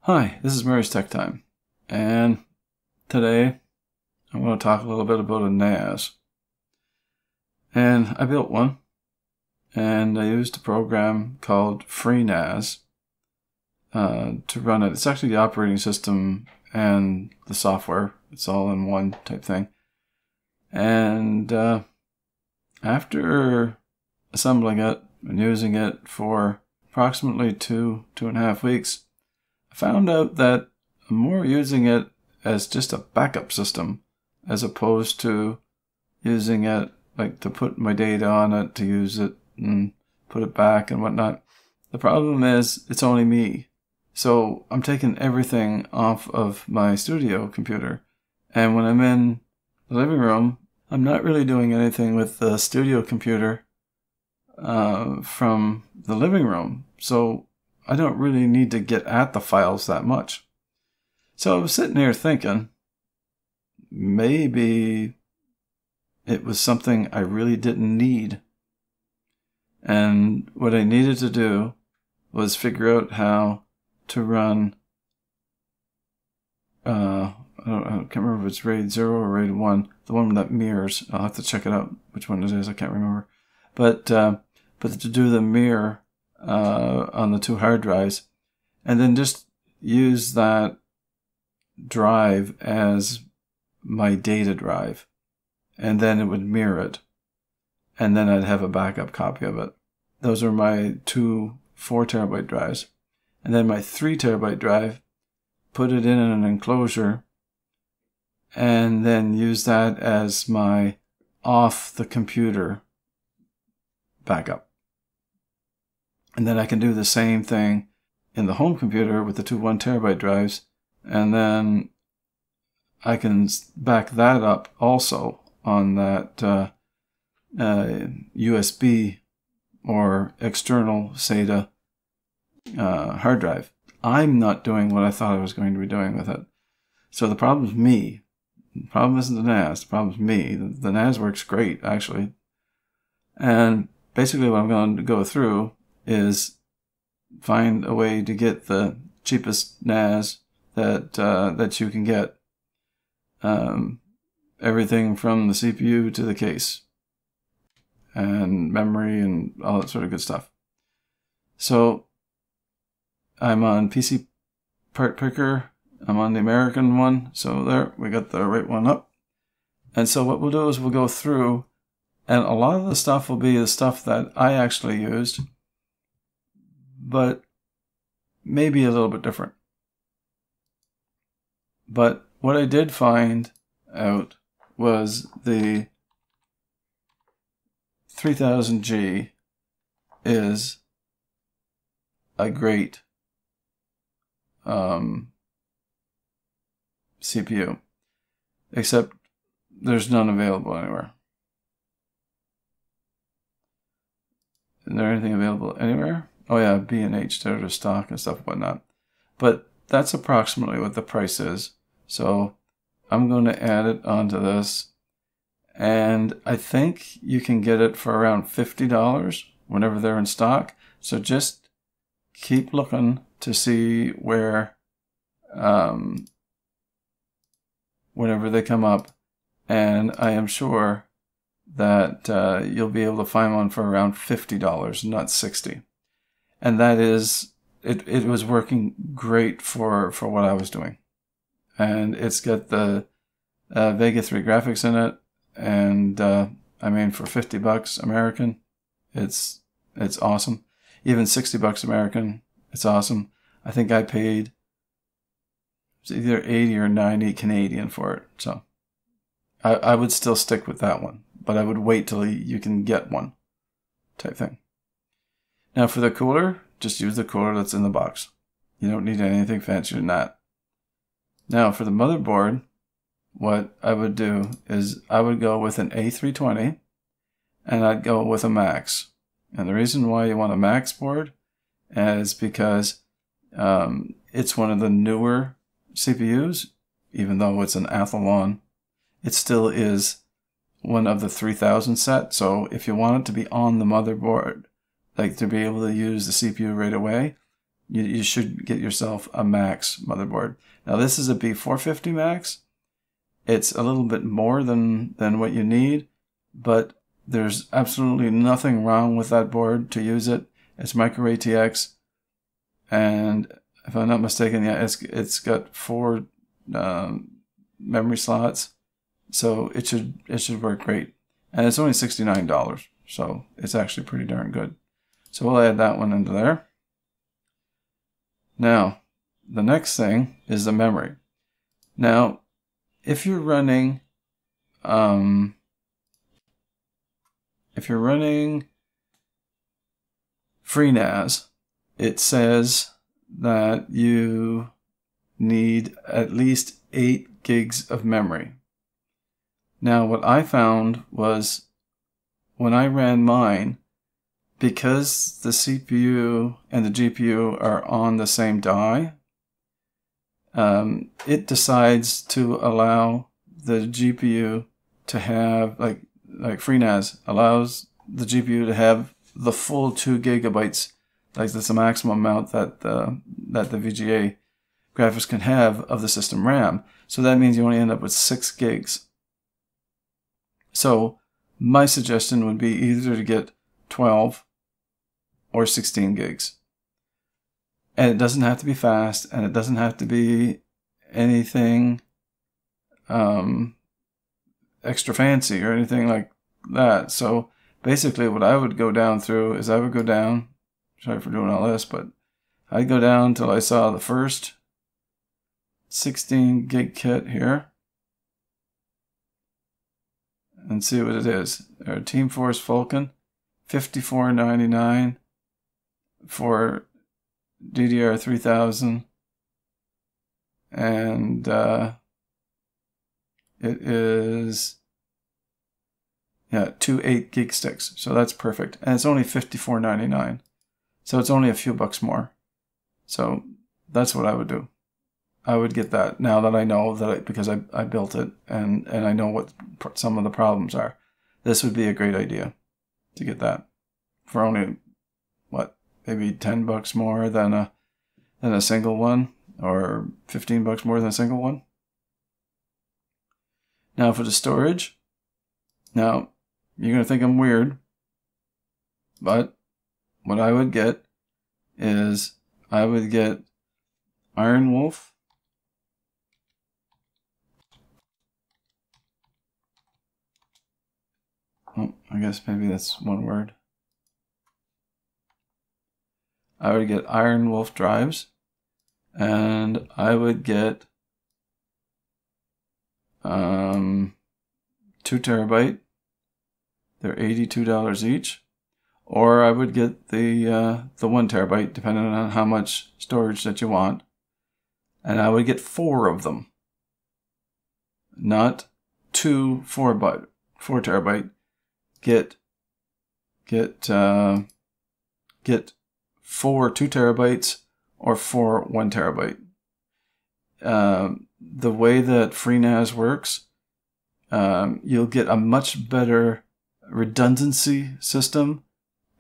Hi, this is Mary's Tech Time, and today I'm going to talk a little bit about a NAS. And I built one, and I used a program called FreeNAS to run it. It's actually the operating system and the software. It's all in one type thing. And after assembling it and using it for approximately 2.5 weeks, I found out that I'm more using it as just a backup system as opposed to using it like to put my data on it, to use it and put it back and whatnot. The problem is it's only me. So I'm taking everything off of my studio computer. And when I'm in the living room, I'm not really doing anything with the studio computer from the living room. So I don't really need to get at the files that much. So I was sitting here thinking, maybe it was something I really didn't need. And what I needed to do was figure out how to run, I can't remember if it's RAID 0 or RAID 1, the one that mirrors. I'll have to check it out, which one it is, I can't remember. But to do the mirror on the 2 hard drives, and then just use that drive as my data drive, and then it would mirror it, and then I'd have a backup copy of it. Those are my 2 4-terabyte drives, and then my 3-terabyte drive, put it in an enclosure, and then use that as my off the computer backup. And then I can do the same thing in the home computer with the 2 1-terabyte drives, and then I can back that up also on that USB or external SATA hard drive. I'm not doing what I thought I was going to be doing with it. So the problem is me. The problem isn't the NAS. The problem is me. The NAS works great, actually. And basically what I'm going to go through is find a way to get the cheapest NAS that you can get. Everything from the CPU to the case and memory and all that sort of good stuff. So I'm on PC Part Picker. I'm on the American one. So there, we got the right one up. And so what we'll do is we'll go through, and a lot of the stuff will be the stuff that I actually used, but maybe a little bit different. But what I did find out was the 3000G is a great CPU, except there's none available anywhere. Is there anything available anywhere? Oh yeah, B&H, they're the stock and stuff and whatnot. But that's approximately what the price is. So I'm going to add it onto this. And I think you can get it for around $50 whenever they're in stock. So just keep looking to see where, whenever they come up. And I am sure that you'll be able to find one for around $50, not $60. And that is, it was working great for what I was doing. And it's got the Vega 3 graphics in it. And I mean, for $50 American, it's awesome. Even $60 American, it's awesome. I think I paid either 80 or 90 Canadian for it. So I would still stick with that one, but I would wait till you can get one type thing. Now for the cooler, just use the cooler that's in the box. You don't need anything fancier than that. Now for the motherboard, what I would do is I would go with an A320 and I'd go with a Max. And the reason why you want a Max board is because it's one of the newer CPUs. Even though it's an Athlon, it still is one of the 3000 set. So if you want it to be on the motherboard, like to be able to use the CPU right away, you should get yourself a Max motherboard. Now this is a B450 Max. It's a little bit more than what you need, but there's absolutely nothing wrong with that board to use it. It's micro ATX, and if I'm not mistaken, yeah, it's got 4 memory slots, so it should work great. And it's only $69, so it's actually pretty darn good. So we'll add that one into there. Now, the next thing is the memory. Now, if you're running FreeNAS, it says that you need at least 8 gigs of memory. Now, what I found was when I ran mine, because the CPU and the GPU are on the same die, it decides to allow the GPU to have, like FreeNAS allows the GPU to have the full 2 gigabytes. Like that's the maximum amount that the VGA graphics can have of the system RAM. So that means you only end up with 6 gigs. So my suggestion would be either to get 12 or 16 gigs. And it doesn't have to be fast, and it doesn't have to be anything extra fancy or anything like that. So basically what I would go down through is I would go down, sorry for doing all this, but I'd go down till I saw the first 16 gig kit here and see what it is. Team Force Vulcan, $54.99 for DDR3000, and it is 2 8 gig sticks, so that's perfect, and it's only $54.99, so it's only a few bucks more. So that's what I would do. I would get that now that I know that because I built it and I know what some of the problems are. This would be a great idea to get that for only what, maybe 10 bucks more than a single one, or 15 bucks more than a single one. Now for the storage. Now you're going to think I'm weird, but what I would get is I would get Iron Wolf. Oh, I guess maybe that's one word. I would get Iron Wolf drives, and I would get 2 terabyte. They're $82 each, or I would get the 1 terabyte, depending on how much storage that you want, and I would get 4 of them, not 2 4 terabyte. Get 4 2 terabytes or 4 1 terabyte. The way that FreeNAS works, you'll get a much better redundancy system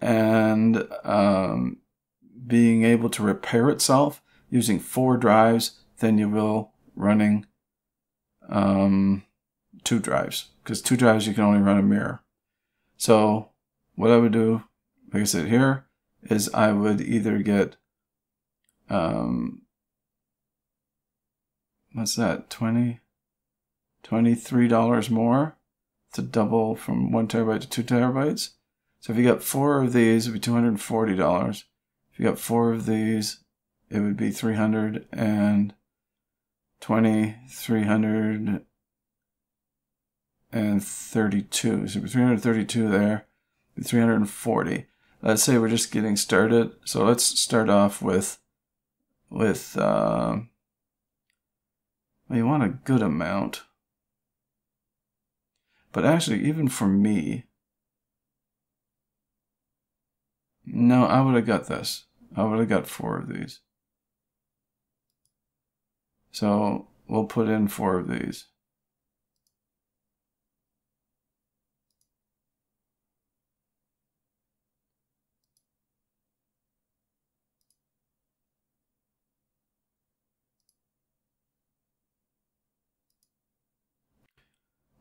and being able to repair itself using 4 drives than you will running 2 drives, because 2 drives you can only run a mirror. So what I would do, like I said here, is I would either get what's that, $23 more to double from 1 terabyte to 2 terabytes. So if you got 4 of these, it would be $240. If you got 4 of these, it would be $320, $332. So it would be $332 there, $340. Let's say we're just getting started. So let's start off with well, you want a good amount. But actually, even for me, no, I would have got this. I would have got 4 of these. So we'll put in 4 of these.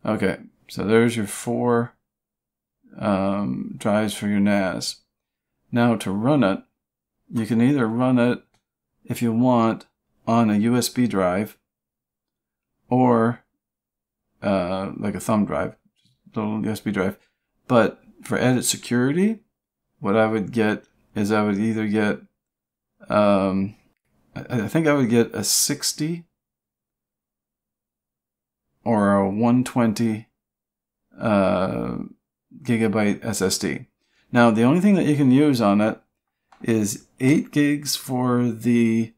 Okay, so there's your 4 drives for your NAS. Now to run it, you can either run it, if you want, on a USB drive or like a thumb drive, little USB drive. But for added security, what I would get is I would either get, I think I would get a 60 or a 120 gigabyte SSD. Now, the only thing that you can use on it is 8 gigs for the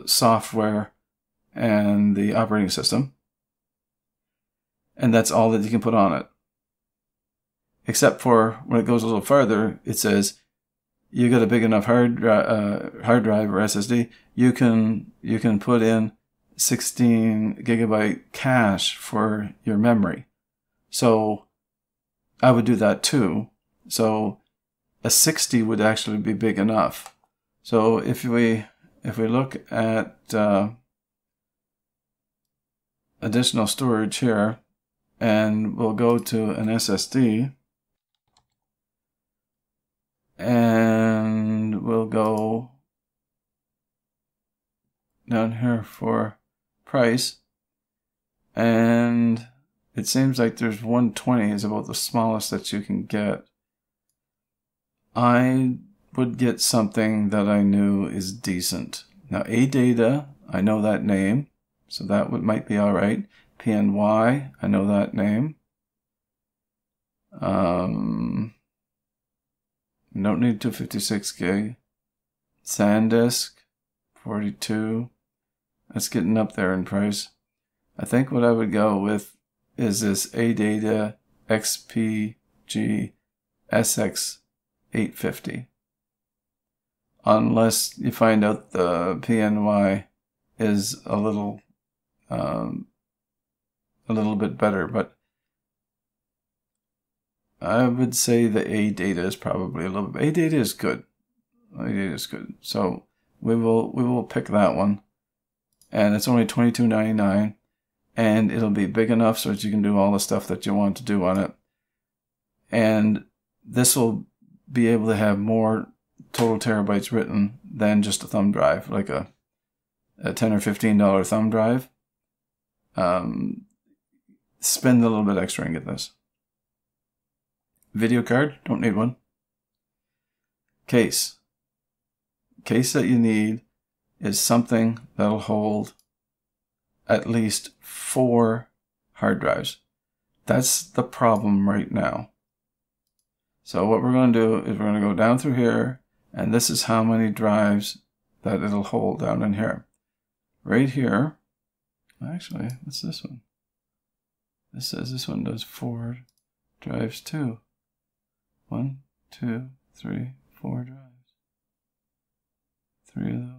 software and the operating system, and that's all that you can put on it. Except for when it goes a little further, it says you got a big enough hard drive or SSD, you can put in 16 gigabyte cache for your memory. So I would do that too. So a 60 would actually be big enough. So if we look at additional storage here, and we'll go to an SSD, and we'll go down here for price, and it seems like there's 120 is about the smallest that you can get. I would get something that I knew is decent. Now, ADATA, I know that name, so that might be all right. PNY, I know that name. Don't need 256 gig. SanDisk, 42. That's getting up there in price. I think what I would go with is this ADATA XPG SX 850. Unless you find out the PNY is a little bit better, but I would say the ADATA is probably a little bit. ADATA is good. ADATA is good. So we will pick that one, and it's only $22.99, and it'll be big enough so that you can do all the stuff that you want to do on it. And this will be able to have more total terabytes written than just a thumb drive, like a $10 or $15 thumb drive. Spend a little bit extra and get this. Video card, don't need one. Case. Case that you need is something that'll hold at least 4 hard drives. That's the problem right now. So what we're going to do is we're going to go down through here, and this is how many drives that it'll hold down in here. Right here, actually, what's this one? This says this one does 4 drives too. 1, 2, 3, 4 drives. 3 of those.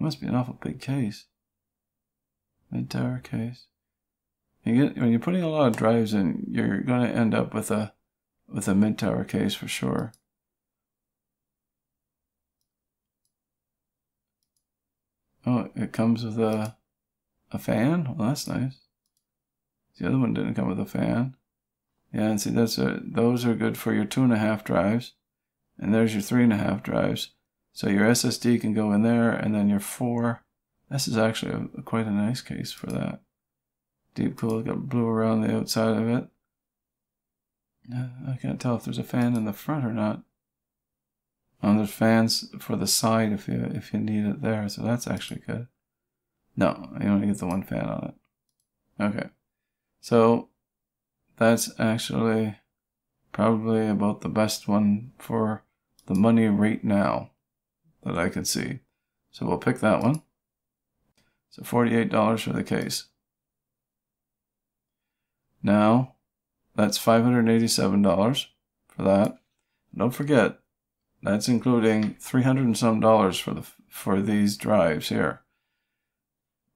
It must be an awful big case. Mid-tower case. When you're putting a lot of drives in, you're going to end up with a mid-tower case for sure. Oh, it comes with a fan? Well, that's nice. The other one didn't come with a fan. Yeah, and see, those are good for your 2.5 drives. And there's your 3.5 drives. So your SSD can go in there, and then your 4. This is actually quite a nice case for that. Deep cool, got blue around the outside of it. I can't tell if there's a fan in the front or not. There's fans for the side if you need it there, so that's actually good. No, you only get the one fan on it. Okay, so that's actually probably about the best one for the money right now that I could see. So we'll pick that one. So $48 for the case. Now, that's $587 for that. Don't forget, that's including $300 and some for these drives here.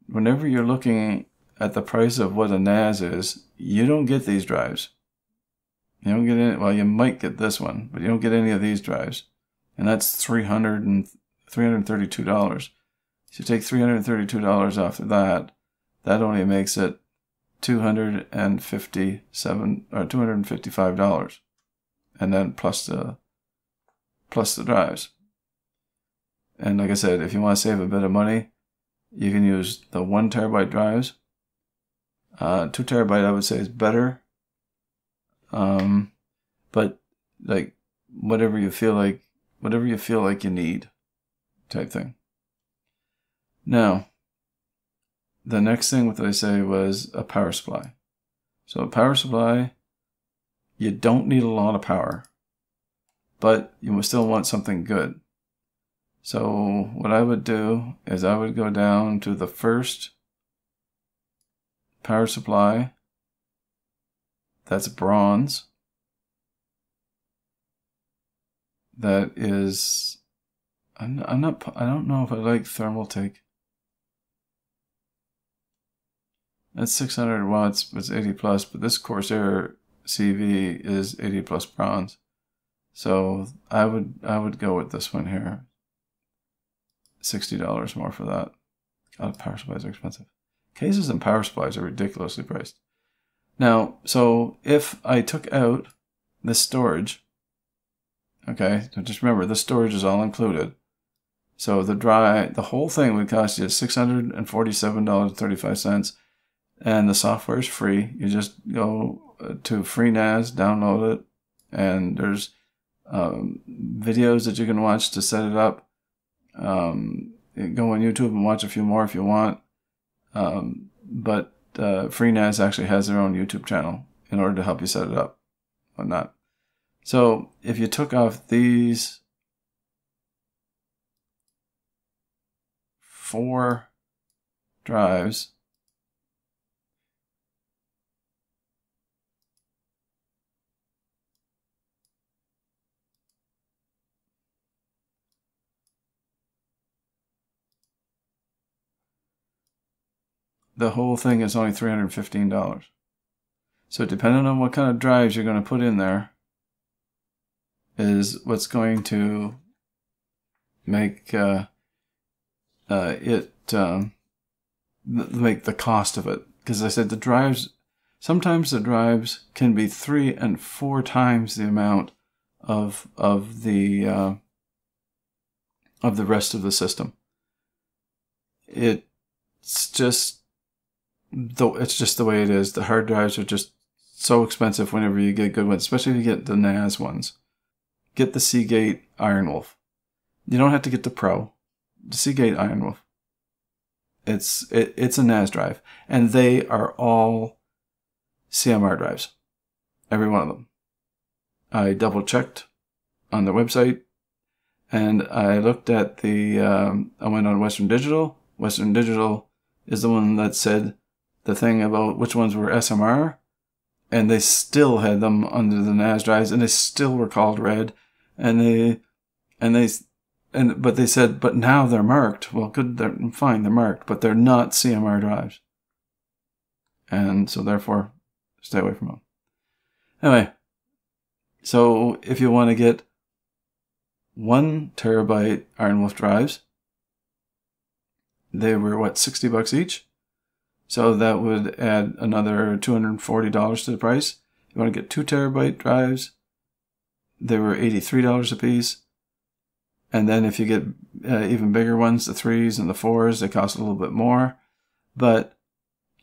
Whenever you're looking at the price of what a NAS is, you don't get these drives. You don't get any. Well, you might get this one, but you don't get any of these drives, and that's $332. So you take $332 off of that. That only makes it $257 or $255, and then plus the drives. And like I said, if you want to save a bit of money, you can use the 1 terabyte drives. 2 terabyte I would say is better. But like whatever you feel like you need type thing. Now, the next thing that I say was a power supply. So a power supply, you don't need a lot of power, but you will still want something good. So what I would do is I would go down to the first power supply. That's bronze. That is, I don't know if I like thermal take. That's 600 watts, but it's 80 plus, but this Corsair CV is 80 plus bronze. So I would go with this one here. $60 more for that. God, power supplies are expensive. Cases and power supplies are ridiculously priced. Now, so if I took out this storage, okay, so just remember, the storage is all included. So the whole thing would cost you $647.35, and the software is free. You just go to FreeNAS, download it, and there's videos that you can watch to set it up. Go on YouTube and watch a few more if you want. But FreeNAS actually has their own YouTube channel in order to help you set it up, whatnot. So if you took off these 4 drives, the whole thing is only $315. So depending on what kind of drives you're going to put in there is what's going to make make the cost of it. Because I said the drives, sometimes the drives can be 3 and 4 times the amount of the rest of the system. It's just the way it is. The hard drives are just so expensive whenever you get good ones, especially if you get the NAS ones. Get the Seagate Iron Wolf. You don't have to get the Pro. The Seagate Iron Wolf. It's a NAS drive, and they are all CMR drives. Every one of them. I double checked on their website, and I looked at I went on Western Digital. Western Digital is the one that said the thing about which ones were SMR, and they still had them under the NAS drives, and they still were called red, but they said, but now they're marked. Well, good, they're fine, they're marked, but they're not CMR drives, and so therefore, stay away from them. Anyway, so if you want to get 1 terabyte Iron Wolf drives, they were what, $60 each? So that would add another $240 to the price. If you want to get 2 terabyte drives, they were $83 a piece. And then if you get even bigger ones, the 3s and the 4s, they cost a little bit more. But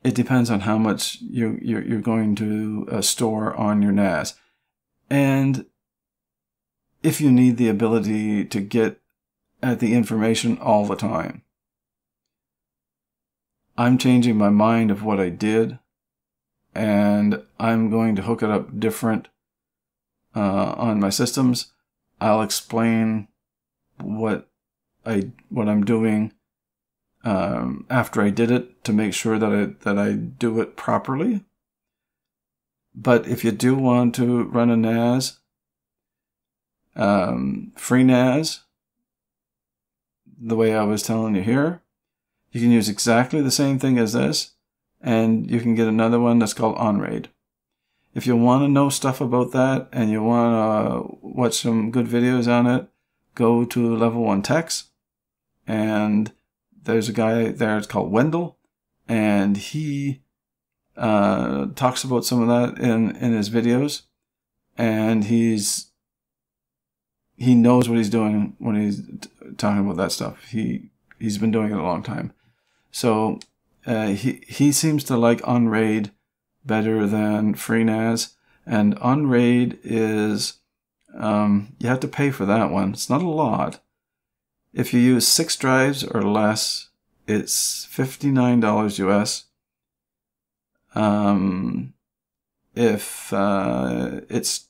it depends on how much you're going to store on your NAS. And if you need the ability to get at the information all the time. I'm changing my mind of what I did, and I'm going to hook it up different on my systems. I'll explain what I'm doing after I did it to make sure that I do it properly. But if you do want to run a NAS, FreeNAS, the way I was telling you here, you can use exactly the same thing as this, and you can get another one that's called OnRaid. If you want to know stuff about that and you want to watch some good videos on it, go to Level 1 Techs, and there's a guy there, it's called Wendell, and he talks about some of that in his videos, and he knows what he's doing when he's talking about that stuff. He's been doing it a long time. So he seems to like Unraid better than FreeNAS, and Unraid is you have to pay for that one. It's not a lot. If you use 6 drives or less, it's $59 US. If it's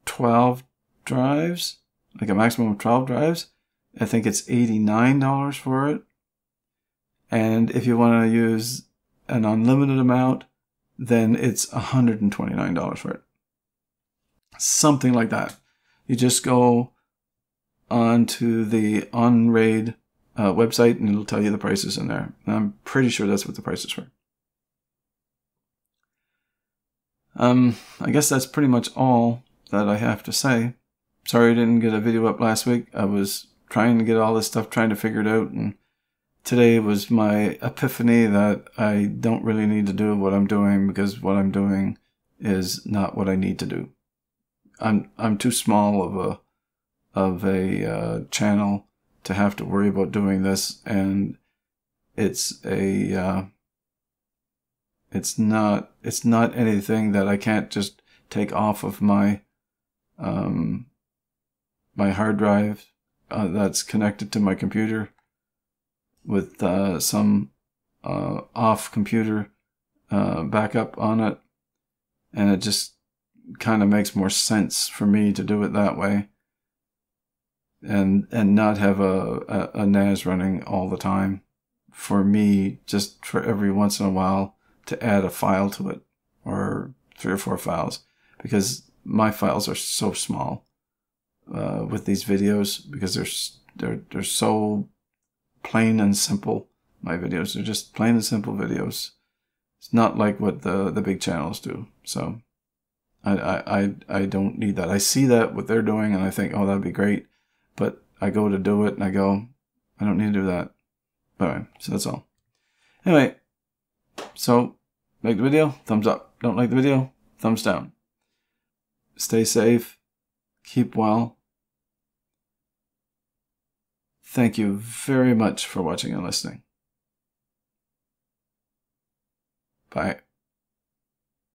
12 drives, like a maximum of 12 drives, I think it's $89 for it. And if you want to use an unlimited amount, then it's $129 for it. Something like that. You just go onto the Unraid website and it'll tell you the prices in there. And I'm pretty sure that's what the prices were. I guess that's pretty much all that I have to say. Sorry I didn't get a video up last week. I was trying to get all this stuff, trying to figure it out, and today was my epiphany that I don't really need to do what I'm doing, because what I'm doing is not what I need to do. I'm too small of a channel to have to worry about doing this, and it's not anything that I can't just take off of my my hard drive that's connected to my computer with some off computer backup on it, and it just kind of makes more sense for me to do it that way, and not have a NAS running all the time. For me, just for every once in a while to add a file to it, or 3 or 4 files, because my files are so small with these videos, because they're so plain and simple. My videos are just plain and simple videos. It's not like what the big channels do. So I don't need that. I see that what they're doing and I think, oh, that'd be great, but I go to do it and I go, I don't need to do that. Alright, so that's all. Anyway, so like the video, thumbs up. Don't like the video, thumbs down. Stay safe. Keep well. Thank you very much for watching and listening. Bye.